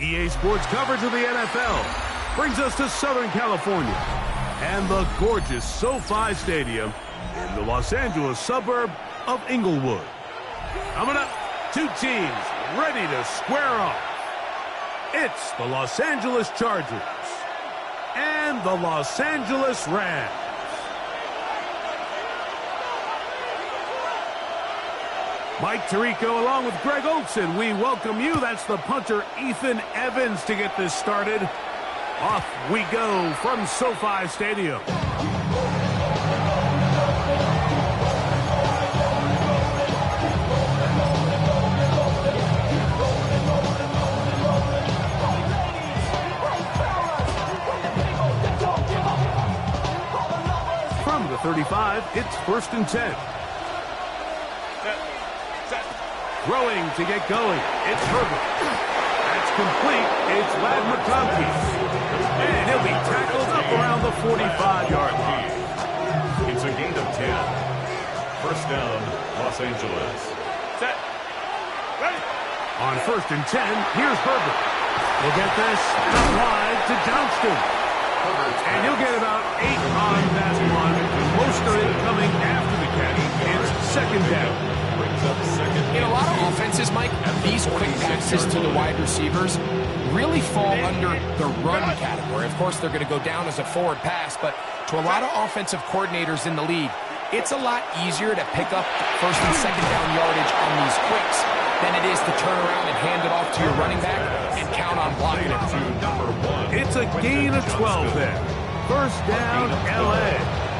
EA Sports coverage of the NFL brings us to Southern California and the gorgeous SoFi Stadium in the Los Angeles suburb of Inglewood. Coming up, two teams ready to square off. It's the Los Angeles Chargers and the Los Angeles Rams. Mike Tirico along with Greg Olson. We welcome you. That's the punter Ethan Evans to get this started. Off we go from SoFi Stadium. From the 35, it's 1st and 10. Throwing to get going. It's Herbert. That's complete. It's Ladd McConkey. And he'll be tackled up around the 45-yard line. It's a gain of 10. First down, Los Angeles. Set. Ready. On 1st and 10, here's Herbert. He'll get this out wide to Johnston. And he'll get about 8 on that one. Most of it coming after the catch. It's 2nd down. In a lot of offenses, Mike, these quick passes to the wide receivers really fall under the run category. Of course, they're going to go down as a forward pass, but to a lot of offensive coordinators in the league, it's a lot easier to pick up 1st and 2nd down yardage on these quicks than it is to turn around and hand it off to your running back and count on blocking it. It's a gain of 12 there. 1st down, L.A.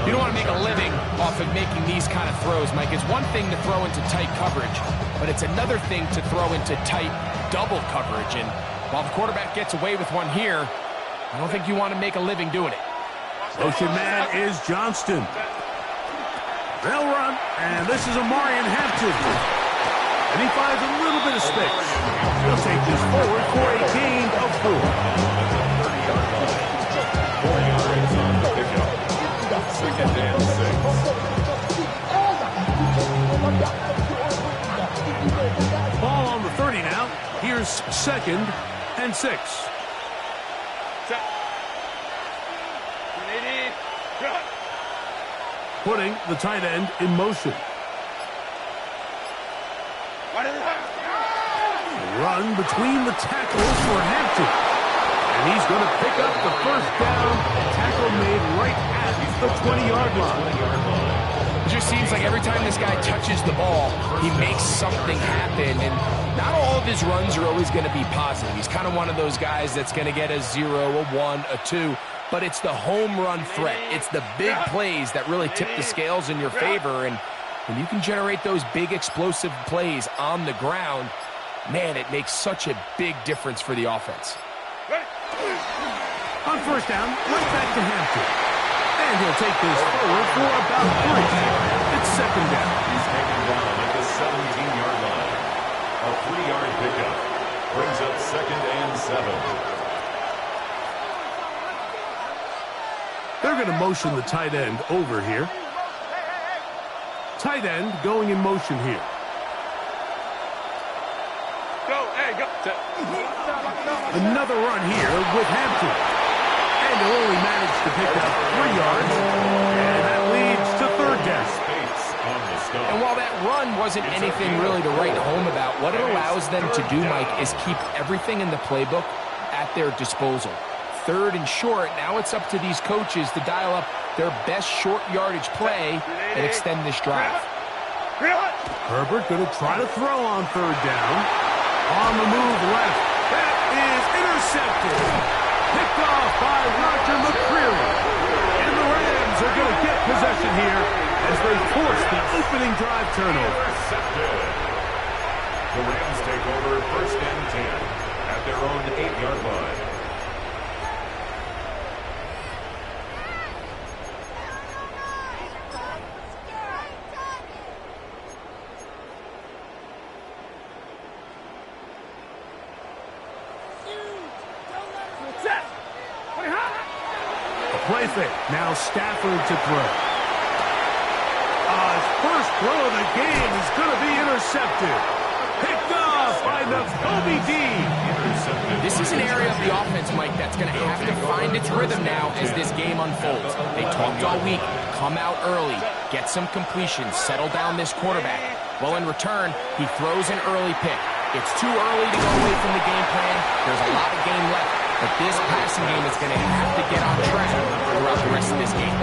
You don't want to make a living off of making these kind of throws, Mike. It's one thing to throw into tight coverage, but it's another thing to throw into tight double coverage. And while the quarterback gets away with one here, I don't think you want to make a living doing it. Motion man is Johnston. They'll run, and this is Amarian Hampton. And he finds a little bit of space. He'll take this forward for a gain of 4. 4 yards on the pickup. 2nd and 6. Ball on the 30 now. Here's 2nd and 6. Putting the tight end in motion. Run between the tackles for Hampton. And he's going to pick up the 1st down. Tackle made right at the 20-yard line. It just seems like every time this guy touches the ball, he makes something happen. And not all of his runs are always going to be positive. He's kind of one of those guys that's going to get a 0, a 1, a 2. But it's the home run threat. It's the big plays that really tip the scales in your favor. And when you can generate those big explosive plays on the ground, man, it makes such a big difference for the offense. On 1st down, right back to Hampton. And he'll take this forward for about 3. It's 2nd down. He's taken down at the 17-yard line. A 3-yard pickup brings up 2nd and 7. They're going to motion the tight end over here. Tight end going in motion here. Go, hey, go. Another run here with Hampton. And he'll only manage to pick up 3 yards. And that leads to 3rd down. And while that run wasn't anything really to write home about, what it allows them to do, Mike, is keep everything in the playbook at their disposal. 3rd and short, now it's up to these coaches to dial up their best short yardage play and extend this drive. Herbert going to try to throw on 3rd down. On the move left. That is intercepted. Picked off by Roger McCreary. And the Rams are going to get possession here as they force the opening drive turnover. The Rams take over 1st and 10 at their own 8-yard line. Play fake. Now Stafford to throw. His first throw of the game is going to be intercepted. Picked off by Nakobe Dean. This is an area of the offense, Mike, that's going to have to find its rhythm now as this game unfolds. They talked all week, come out early, get some completions, settle down this quarterback. Well, in return, he throws an early pick. It's too early to go away from the game plan. There's a lot of game left, but this passing game is going to have to get on track throughout the rest of this game.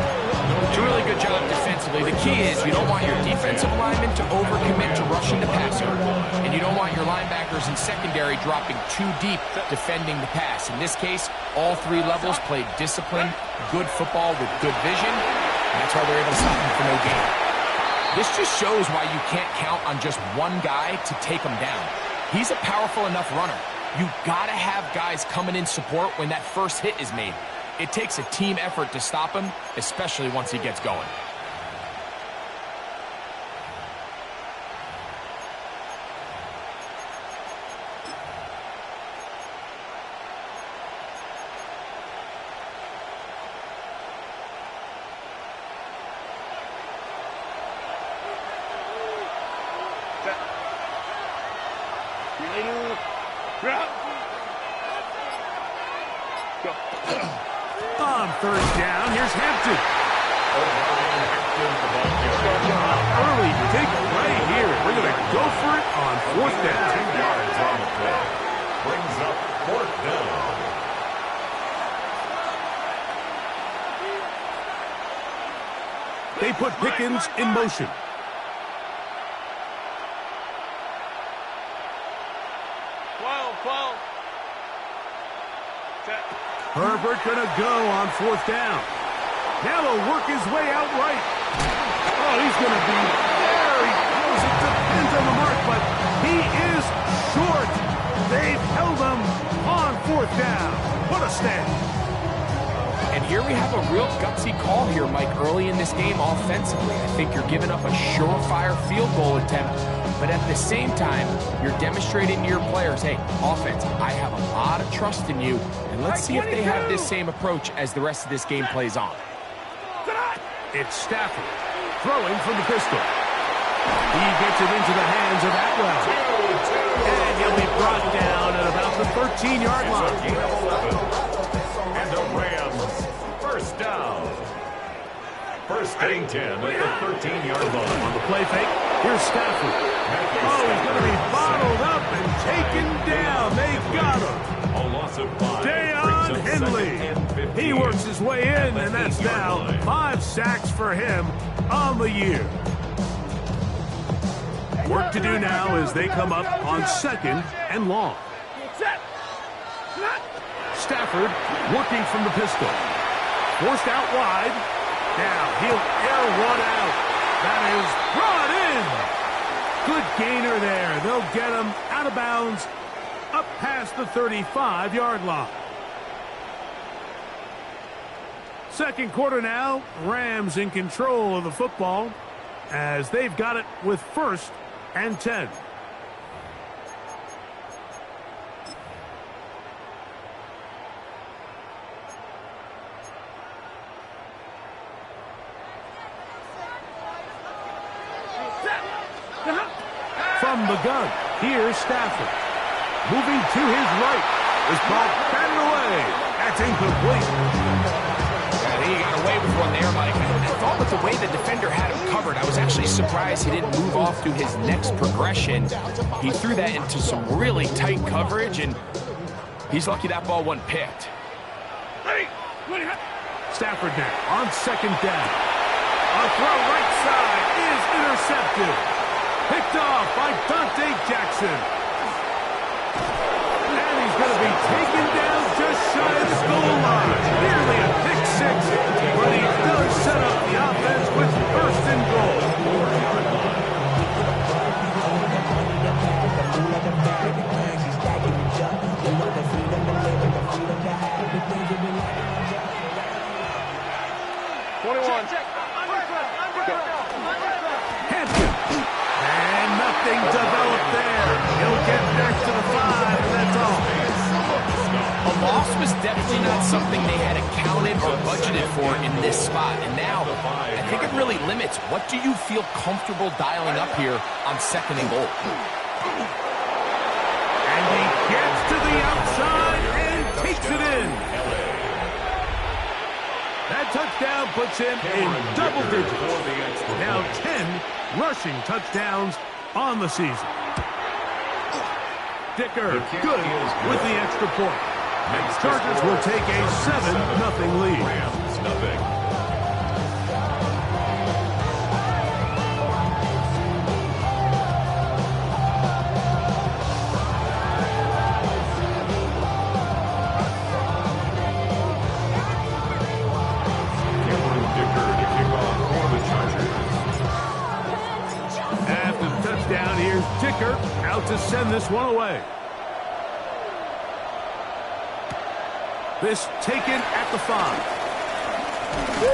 It's a really good job defensively. The key is you don't want your defensive linemen to overcommit to rushing the passer, and you don't want your linebackers and secondary dropping too deep defending the pass. In this case, all three levels played disciplined, good football with good vision, and that's why they're able to stop him for no gain. This just shows why you can't count on just one guy to take him down. He's a powerful enough runner. You gotta have guys coming in support when that first hit is made. It takes a team effort to stop him, especially once he gets going. On third down, here's Hampton. Early pick right here. We're going to go for it on fourth down. 10 yards on the play. Brings up fourth down. They put Pickens in motion. Herbert going to go on fourth down. Now he'll work his way out right. Oh, he's going to be very close. It depends on the mark, but he is short. They've held him on fourth down. What a stand. And here we have a real gutsy call here, Mike, early in this game offensively. I think you're giving up a surefire field goal attempt, but at the same time, you're demonstrating to your players, hey, offense, I have a lot of trust in you, and let's see if they have this same approach as the rest of this game plays on. It's Stafford throwing from the pistol. He gets it into the hands of Atwell. And he'll be brought down at about the 13-yard line. And the Rams, first down. First and 10 at the 13-yard line. On the play fake, here's Stafford. Oh, he's going to be bottled up and taken down. They got him. A loss of 5. Deion Henley. He works his way in, and that's now 5 sacks for him on the year. Work to do now as they come up on second and long. Stafford working from the pistol. Forced out wide. Now he'll air one out. That is brought in. Good gainer there. They'll get him out of bounds up past the 35-yard line. Second quarter now. Rams in control of the football as they've got it with first and 10. From the gun, here's Stafford. Moving to his right. Is caught batted away. That's incomplete. I think he got away with one there, Mike. I thought with the way the defender had him covered, I was actually surprised he didn't move off to his next progression. He threw that into some really tight coverage, and he's lucky that ball wasn't picked. Stafford now on second down. A throw right side is intercepted. Picked off by Dante Jackson. And he's going to be taken down just shy of the goal line. Nearly a pick six, but he does set up the offense with first and goal. Hampton. And nothing developed there. He'll get back to the 5, and that's all. A loss was definitely not something they had accounted or budgeted for in this spot. And now, I think it really limits what do you feel comfortable dialing up here on second and goal. And he gets to the outside puts it in. That touchdown puts him in double digits. Now 10 rushing touchdowns on the season. Dicker, good with the extra point. Chargers will take a 7-0 lead. Rams, nothing. After the touchdown, here's Dicker out to send this one away. This taken at the 5. Woo.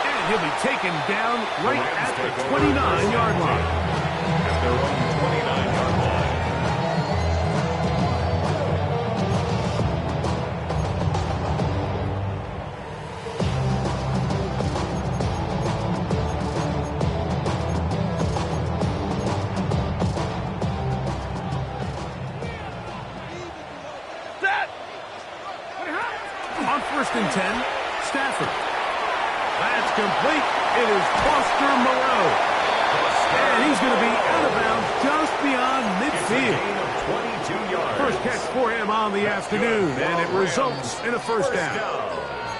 And he'll be taken down right at the 29-yard line. At their own 29-yard line. On 1st and 10, Stafford. That's complete. It is Foster Moreau. And he's going to be out of bounds just beyond midfield. 22 yards. First catch for him on the afternoon, and it results in a first down.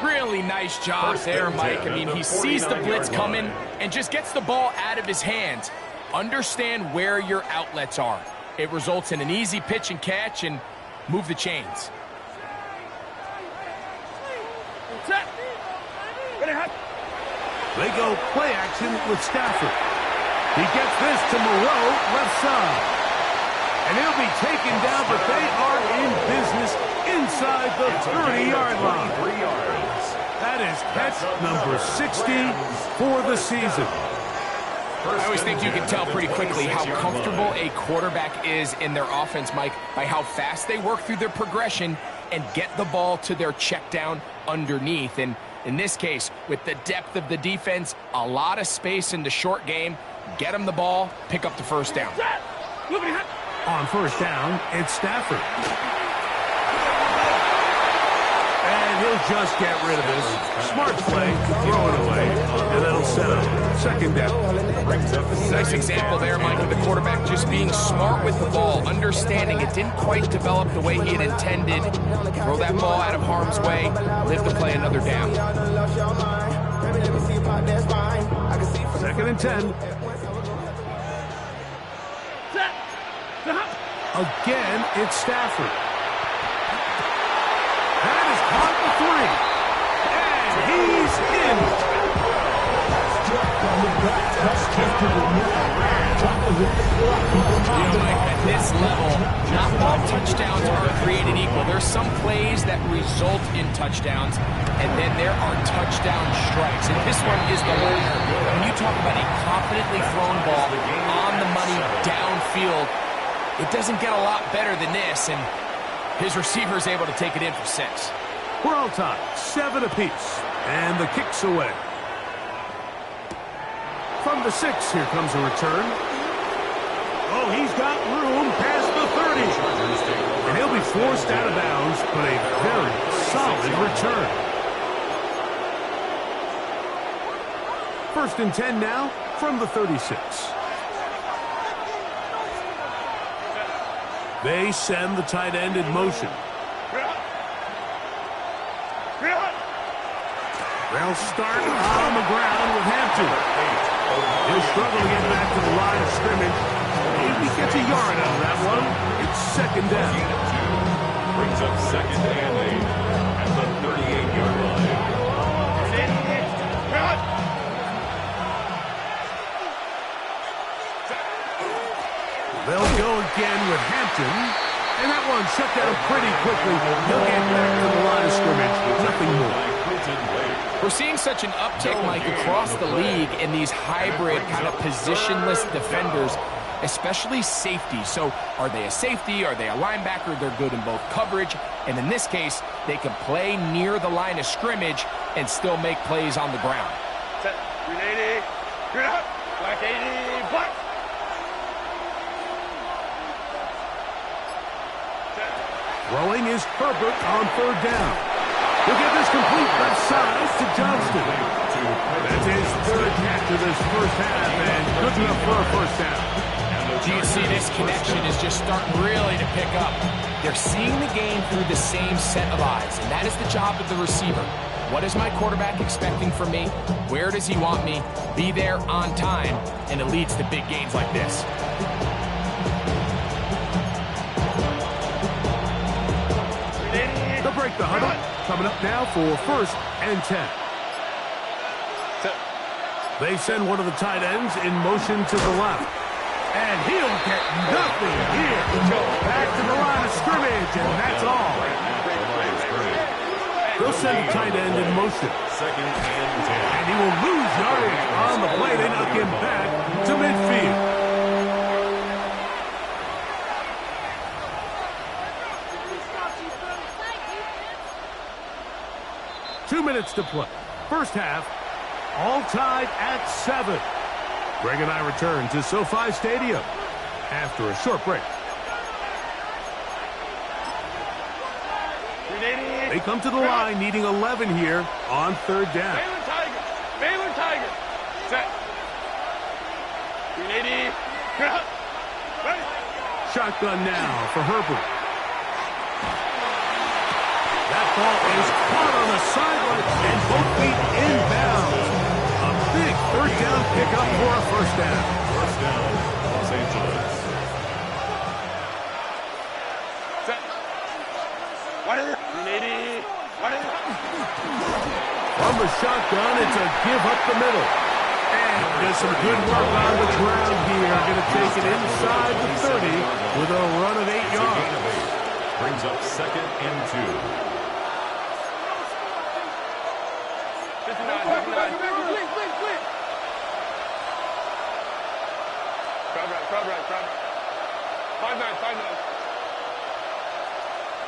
Really nice job there, Mike. I mean, he sees the blitz coming and just gets the ball out of his hands. Understand where your outlets are. It results in an easy pitch and catch and move the chains. They go play action with Stafford. He gets this to Moreau, left side. And he'll be taken down, but they are in business inside the 30-yard line. That is catch number 60 for the season. I always think you can tell pretty quickly how comfortable a quarterback is in their offense, Mike, by how fast they work through their progression and get the ball to their check down underneath. And in this case, with the depth of the defense, a lot of space in the short game, get them the ball, pick up the first down. On first down, it's Stafford. And he'll just get rid of this. Smart play, throw it away, and that'll set up second down. Nice example there, Mike, of the quarterback just being smart with the ball, understanding it didn't quite develop the way he had intended. Throw that ball out of harm's way, live to play another down. Second and 10. Again, it's Stafford. That is caught for 3. And he's in. You know, Mike, at this level, not all touchdowns are created equal. There's some plays that result in touchdowns, and then there are touchdown strikes. And this one is the latter. When you talk about a confidently thrown ball on the money downfield, it doesn't get a lot better than this, and his receiver is able to take it in for 6. We're all tied, 7 apiece, and the kick's away. From the 6, here comes a return. Oh, he's got room past the 30. And he'll be forced out of bounds, but a very solid return. 1st and 10 now from the 36. They send the tight end in motion. They'll start on the ground with Hampton. He'll struggle to get back to the line of scrimmage. Maybe gets a yard out of that one. It's second down. Brings up second and 8 at the 38-yard line. They'll go again with Hampton. And that one shut down pretty quickly. He'll get back to the line of scrimmage with nothing more. We're seeing such an uptick, Mike, across the league in these hybrid kind of positionless defenders, especially safety. So are they a safety? Are they a linebacker? They're good in both coverage. And in this case, they can play near the line of scrimmage and still make plays on the ground. Set. 380. Good up. Black 80. Black. Throwing is Herbert on third down. He'll get this complete left side to Johnston. That's his third catch of this first half, and good enough for a first down. Do you see this connection is just starting really to pick up? They're seeing the game through the same set of eyes, and that is the job of the receiver. What is my quarterback expecting from me? Where does he want me? Be there on time, and it leads to big gains like this. They'll break the huddle. Coming up now for 1st and 10. They send one of the tight ends in motion to the left. And he'll get nothing here. Back to the line of scrimmage, and that's all. They'll send the tight end in motion. 2nd and 10. And he will lose yardage on the play. They knock him back to midfield. Two minutes to play. First half, all tied at 7. Greg and I return to SoFi Stadium after a short break. They come to the line needing 11 here on third down. Baylor Tiger. Baylor Tiger. Set. 380. Ready. Shotgun now for Herbert. That ball is caught on the sideline and both feet inbounds. A big third down pickup for a first down. First down, Los Angeles. Set. 380. From the shotgun, it's a give up the middle. And does some good work on the ground here. Going to take it inside the 30 with a run of 8 yards. Brings up 2nd and 2. 59. Crowd right. 5-9.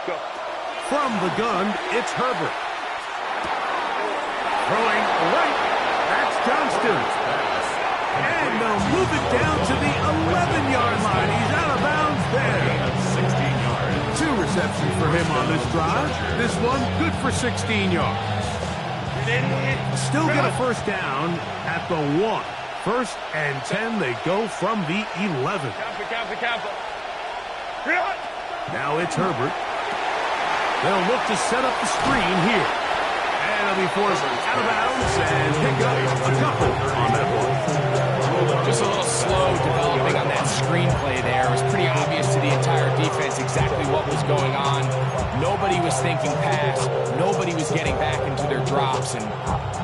Go. From the gun, it's Herbert. Throwing right. That's Johnston. And they'll move it down to the 11-yard line. He's out of bounds there. 16 yards. 2 receptions for him on this drive. This one good for 16 yards. Still get a first down at the 1. 1st and 10, they go from the 11. Count. Now it's Herbert. They'll look to set up the screen here. And he'll be forced out of bounds and pick up a couple on that one. Just a little slow developing on that screenplay there. It was pretty obvious to the entire defense exactly what was going on. Nobody was thinking pass. Nobody was getting back into their drops, and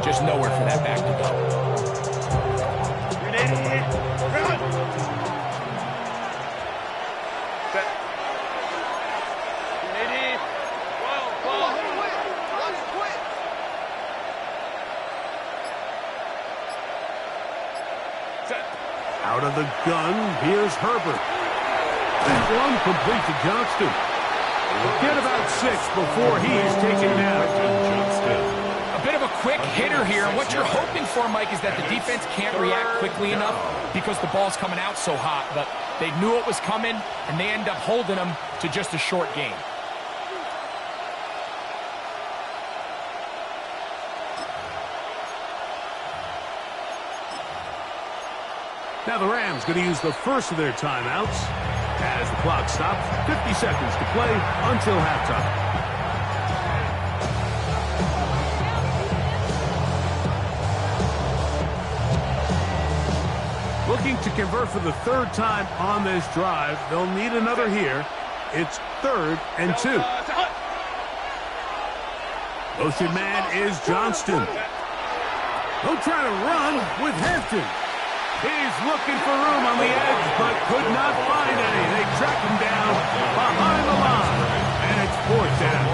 just nowhere for that back to go. Out of the gun, here's Herbert. That one complete to Johnston. Get about 6 before he's taken down. A bit of a quick hitter here. What you're hoping for, Mike, is that the defense can't react quickly enough because the ball's coming out so hot. But they knew it was coming, and they end up holding them to just a short game. Now the Rams going to use the first of their timeouts as the clock stops. 50 seconds to play until halftime. Looking to convert for the 3rd time on this drive. They'll need another here. It's 3rd and 2. Motion man is Johnston. They'll try to run with Hampton. He's looking for room on the edge, but could not find any. They track him down behind the line, and it's 4th down.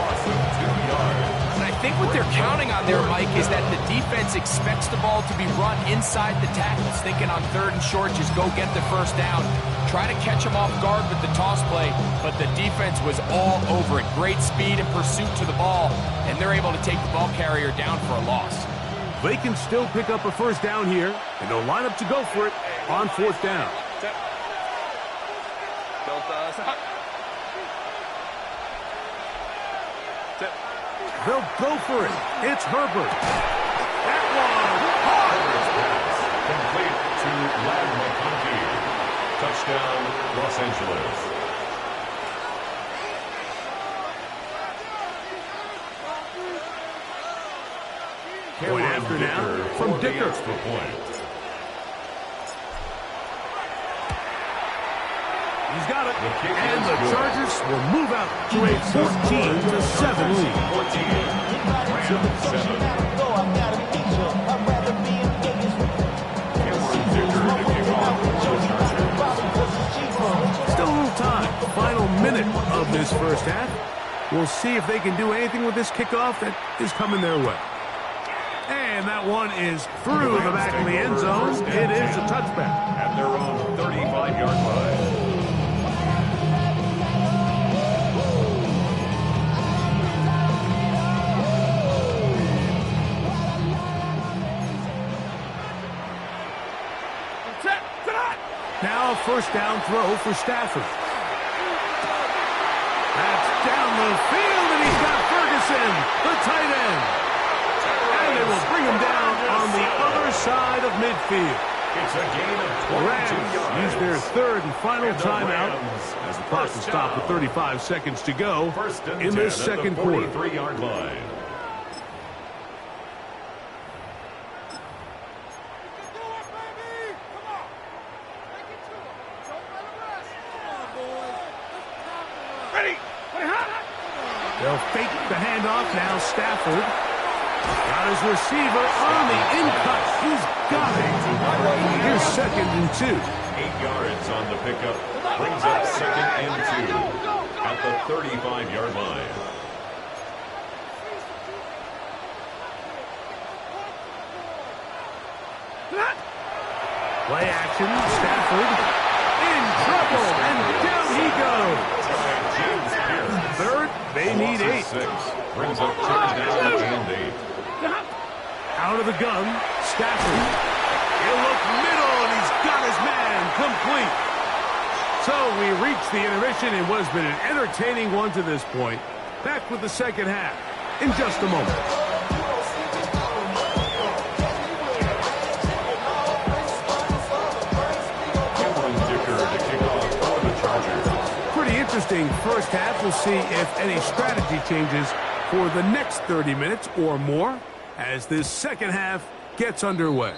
And I think what they're counting on there, Mike, is that the defense expects the ball to be run inside the tackles, thinking on 3rd and short, just go get the first down. Try to catch him off guard with the toss play, but the defense was all over it. Great speed and pursuit to the ball, and they're able to take the ball carrier down for a loss. They can still pick up a first down here, and they'll line up to go for it on 4th down. They'll go for it. It's Herbert. That one hard. Complete to Ladd McConkey. Touchdown, Los Angeles. Point after now from Dicker. He's got it. And the Chargers will move out to a 14-7 lead. 14-7. Still a little time. Final minute of this first half. We'll see if they can do anything with this kickoff that is coming their way. And that one is through the back of the end zone. It is a touchback. At their own 35-yard line. Now a first down throw for Stafford. That's down the field, and he's got Ferguson, the tight end. And they will bring him down on the other side of midfield. It's a gain of 22 yards. Use their third and final timeout as the clock will stop with 35 seconds to go in this second quarter. 43-yard line. They'll fake the handoff now. Stafford got his receiver on the in-cut. He's got it. Here's 2nd and 2. 8 yards on the pickup. Brings up 2nd and 2 at the 35-yard line. Play action. Stafford in trouble, and down he goes. Third, they need 8. Brings up 3rd down and 8. Out of the gun, Stafford. He'll look middle, and he's got his man complete. So we reached the intermission in what has been an entertaining one to this point. Back with the second half in just a moment. Interesting first half. We'll see if any strategy changes for the next 30 minutes or more as this second half gets underway.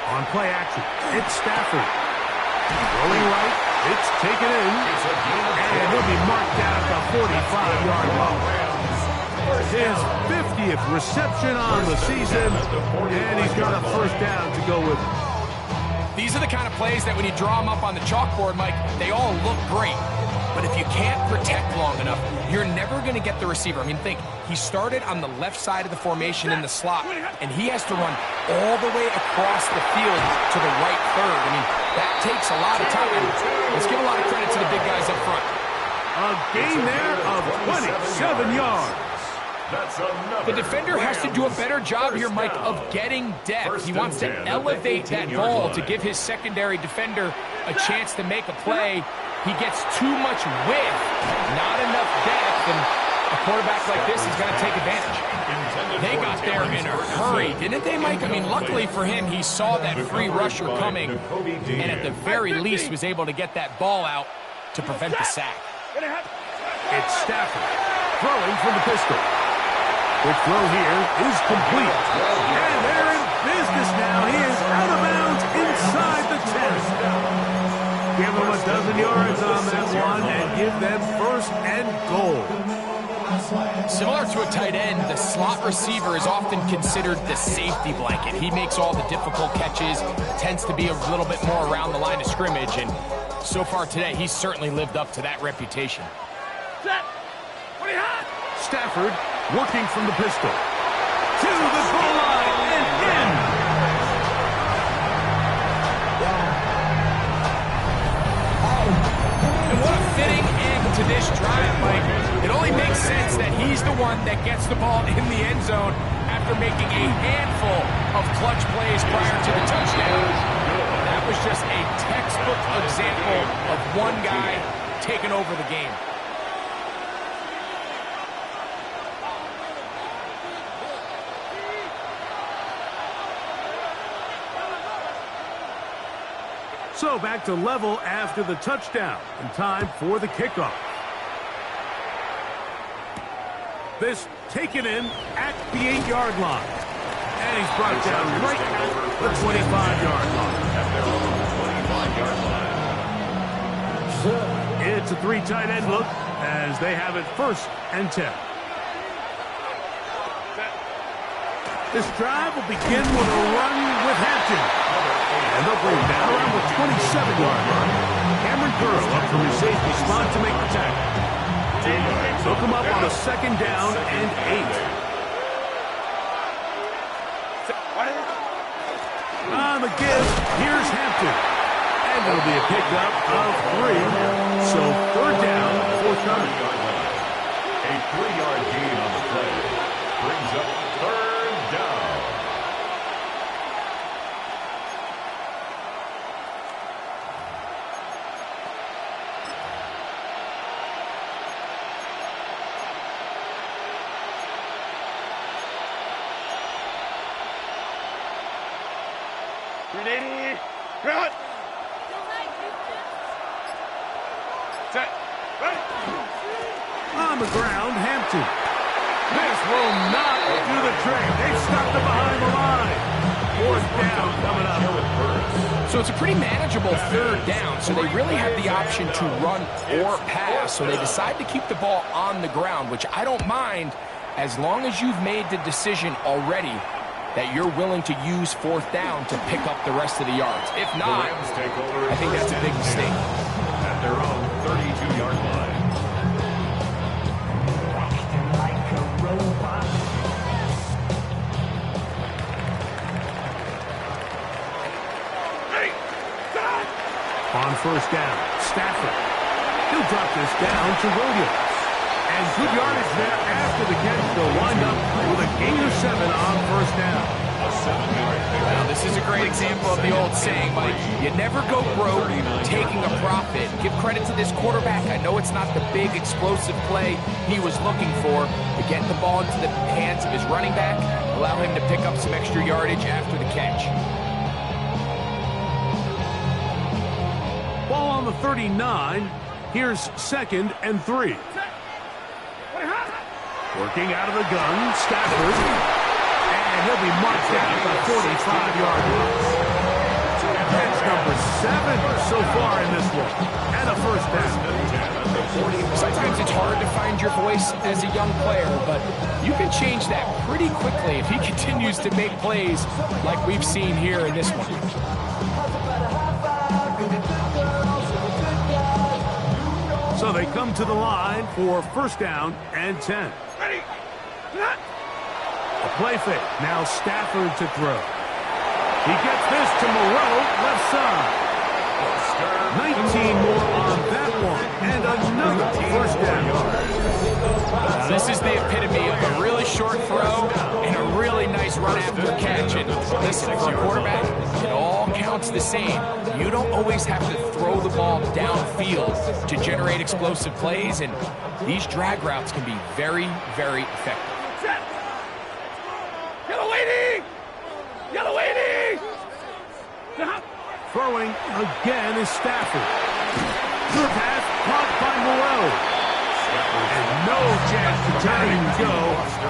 On play action, it's Stafford. Rolling right, it's taken in, and he'll be marked down at the 45-yard line. His 50th reception on the season, and he's got a first down to go with it. These are the kind of plays that when you draw them up on the chalkboard, Mike, they all look great. But if you can't protect long enough, you're never going to get the receiver. I mean, think, he started on the left side of the formation in the slot, and he has to run all the way across the field to the right third. I mean, that takes a lot of time. Let's give a lot of credit to the big guys up front. A gain there of 27 yards. The defender has to do a better job here, Mike, of getting depth. He wants to elevate that ball to give his secondary defender a chance to make a play. He gets too much width, not enough depth, and a quarterback like this is going to take advantage. They got there in a hurry, didn't they, Mike? I mean, luckily for him, he saw that free rusher coming, and at the very least was able to get that ball out to prevent the sack. It's Stafford throwing from the pistol. Quick throw here is complete. And they're in business now. He is out of bounds inside the 10. Give them a dozen yards on that one and give them 1st and goal. Similar to a tight end, the slot receiver is often considered the safety blanket. He makes all the difficult catches, tends to be a little bit more around the line of scrimmage, and so far today, he's certainly lived up to that reputation. Stafford working from the pistol. To the goal line and in. to this drive, Mike, it only makes sense that he's the one that gets the ball in the end zone after making a handful of clutch plays prior to the touchdown. That was just a textbook example of one guy taking over the game. So back to level after the touchdown, and time for the kickoff. This taken in at the 8-yard line. And he's brought down right at the 25-yard line. It's a 3 tight end look as they have it 1st and 10. This drive will begin with a run with Hampton. And they'll bring him down around the 27-yard line. Cameron Curl up from his safety spot to make the tackle. They'll come up on a 2nd down and 8. On the give, here's Hampton. And it'll be a pickup of 3. So 3rd down, 4th. A 3-yard gain on the play brings up 3rd down. Run! Set. Ready. On the ground, Hampton. This will not do the trick. They've stopped it behind the line. 4th down coming up. So it's a pretty manageable 3rd down, so they really have the option to run or pass. So they decide to keep the ball on the ground, which I don't mind as long as you've made the decision already that you're willing to use 4th down to pick up the rest of the yards. If not, I think that's a big mistake. At their own 32-yard line. On 1st down, Stafford. He'll drop this down to Williams. And good yardage there after the catch. They'll wind up with a gain of 7 on 1st down. Now, this is a great example of the old saying, Mike. You never go broke taking a profit. Give credit to this quarterback. I know it's not the big explosive play he was looking for, but getting the ball into the hands of his running back, allow him to pick up some extra yardage after the catch. Ball on the 39. Here's 2nd and 3. Working out of the gun, Stafford. And he'll be marked down at the 45-yard line. That's number 7 so far in this one. And a 1st down. Sometimes it's hard to find your voice as a young player, but you can change that pretty quickly if he continues to make plays like we've seen here in this one. So they come to the line for 1st down and 10. Ready. A play fake. Now Stafford to throw. He gets this to Moreau, left side. 19 more on that one. And another 1st down. This is the epitome of a really short throw and a really nice run after catch. And listen, for a quarterback, it all counts the same. You don't always have to throw the ball downfield to generate explosive plays, and these drag routes can be very, very effective. Set. Yellow waiting! Yellow waiting! Throwing again is Stafford. Good pass caught by Moreau. And no chance to turn and go.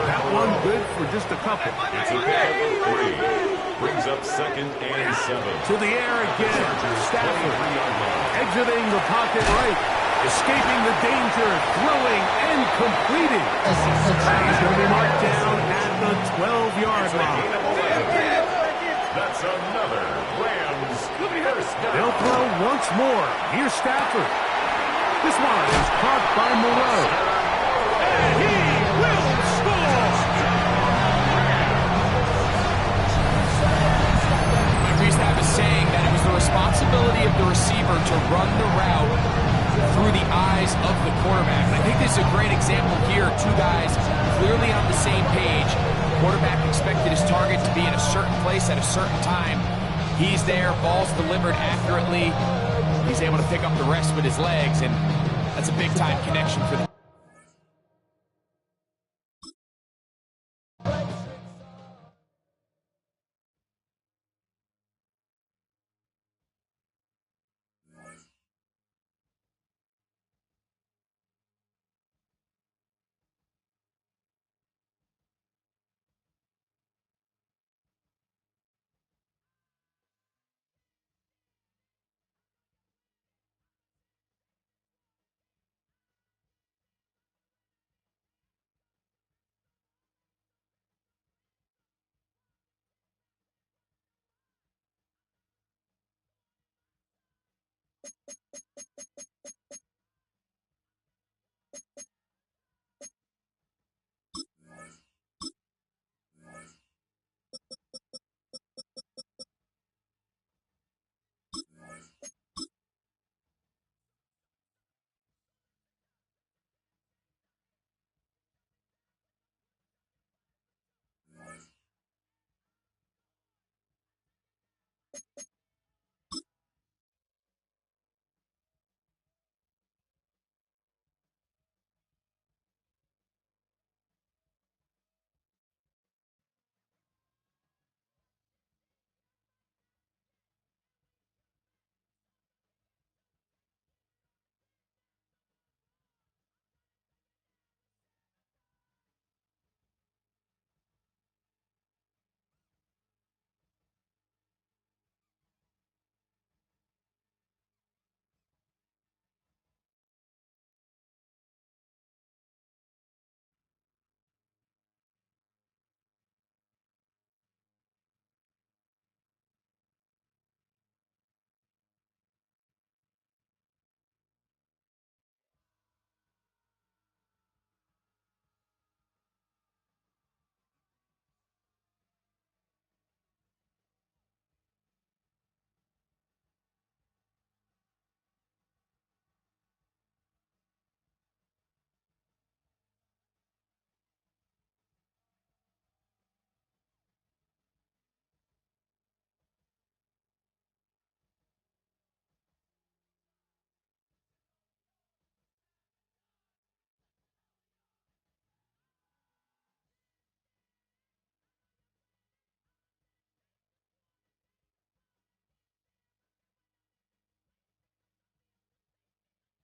That one good for just a couple. It's a pickup of 3. Brings up 2nd and 7. To the air again. Stafford exiting the pocket right. Escaping the danger. Throwing and completing. He's going to be marked down at the 12-yard line. That's another Rams 1st down. They'll throw once more. Here's Stafford. This one is caught by Moreau. And he will score! We used to have a saying that it was the responsibility of the receiver to run the route through the eyes eyes of the quarterback. And I think this is a great example here. Two guys clearly on the same page. Quarterback expected his target to be in a certain place at a certain time. He's there, ball's delivered accurately. He's able to pick up the rest with his legs, and that's a big-time connection for the